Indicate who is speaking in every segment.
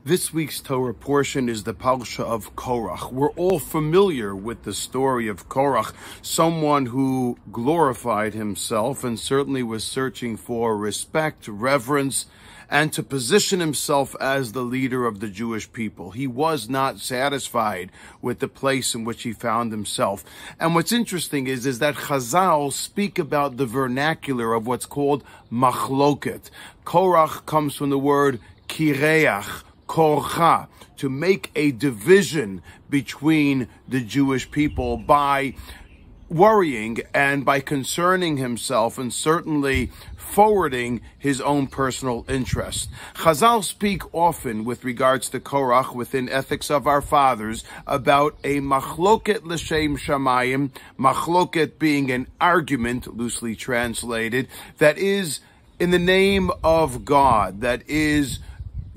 Speaker 1: This week's Torah portion is the parsha of Korach. We're all familiar with the story of Korach, someone who glorified himself and certainly was searching for respect, reverence, and to position himself as the leader of the Jewish people. He was not satisfied with the place in which he found himself. And what's interesting is that Chazal speak about the vernacular of what's called machloket. Korach comes from the word kireach, korcha, to make a division between the Jewish people by worrying and by concerning himself and certainly forwarding his own personal interest. Chazal speak often with regards to Korach within Ethics of Our Fathers about a machloket l'shem shamayim, machloket being an argument, loosely translated, that is in the name of God, that is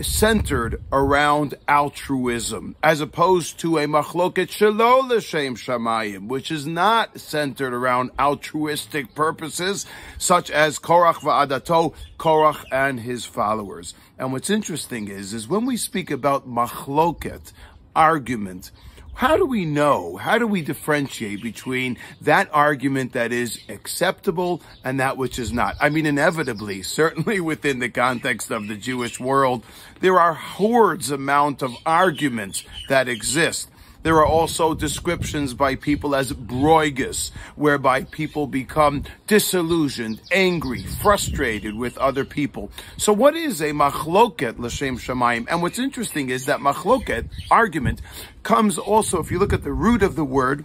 Speaker 1: centered around altruism, as opposed to a machloket shelo l'shem shamayim, which is not centered around altruistic purposes, such as Korach va'adato, Korach and his followers. And what's interesting is when we speak about machloket, argument, how do we know? How do we differentiate between that argument that is acceptable and that which is not? I mean, inevitably, certainly within the context of the Jewish world, there are hordes amount of arguments that exist. There are also descriptions by people as broigus, whereby people become disillusioned, angry, frustrated with other people. So what is a machloket l'shem shamayim? And what's interesting is that machloket, argument, comes also, if you look at the root of the word,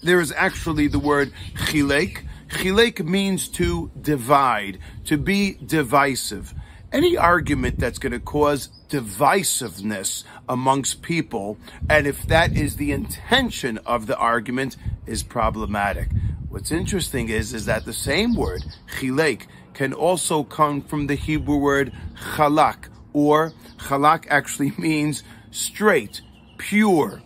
Speaker 1: there is actually the word chilek. Chilek means to divide, to be divisive. Any argument that's going to cause divisiveness amongst people, and if that is the intention of the argument, is problematic. What's interesting is that the same word, chilek, can also come from the Hebrew word chalak, or chalak actually means straight, pure,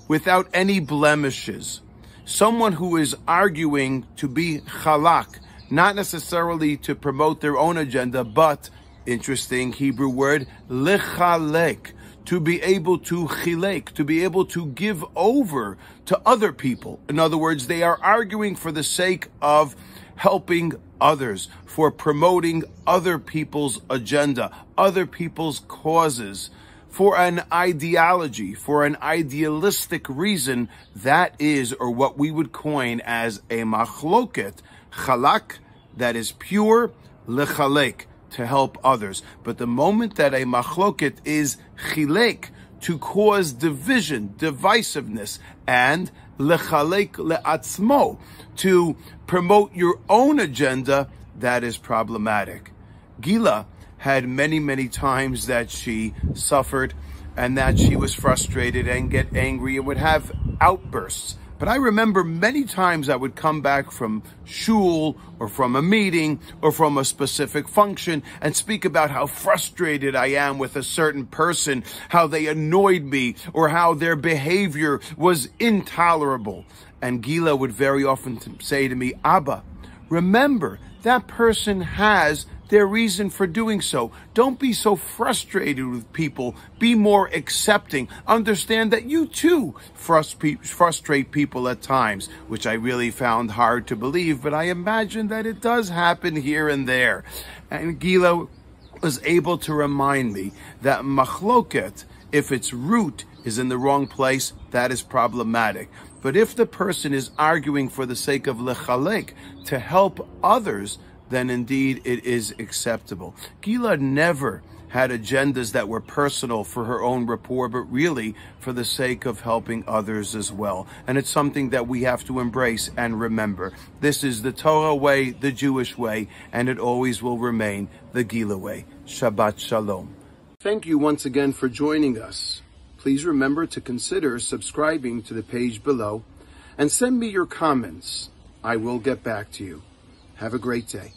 Speaker 1: without any blemishes. Someone who is arguing to be chalak, not necessarily to promote their own agenda, but interesting Hebrew word, lechalek, to be able to chilek, to be able to give over to other people. In other words, they are arguing for the sake of helping others, for promoting other people's agenda, other people's causes, for an ideology, for an idealistic reason. That is, or what we would coin as a machloket, chalak, that is pure, lechalek, to help others. But the moment that a machloket is chilek, to cause division, divisiveness, and lechalek le'atzmo, to promote your own agenda, that is problematic. Gila had many times that she suffered and that she was frustrated and get angry and would have outbursts. But I remember many times I would come back from shul or from a meeting or from a specific function and speak about how frustrated I am with a certain person, how they annoyed me, or how their behavior was intolerable. And Gila would very often say to me, Abba, remember, that person has their reason for doing so. Don't be so frustrated with people. Be more accepting. Understand that you too frustrate people at times, which I really found hard to believe, but I imagine that it does happen here and there. And Gila was able to remind me that machloket, if its root is in the wrong place, that is problematic. But if the person is arguing for the sake of lechalek, to help others, then indeed it is acceptable. Gila never had agendas that were personal for her own rapport, but really for the sake of helping others as well. And it's something that we have to embrace and remember. This is the Torah way, the Jewish way, and it always will remain the Gila way. Shabbat Shalom. Thank you once again for joining us. Please remember to consider subscribing to the page below and send me your comments. I will get back to you. Have a great day.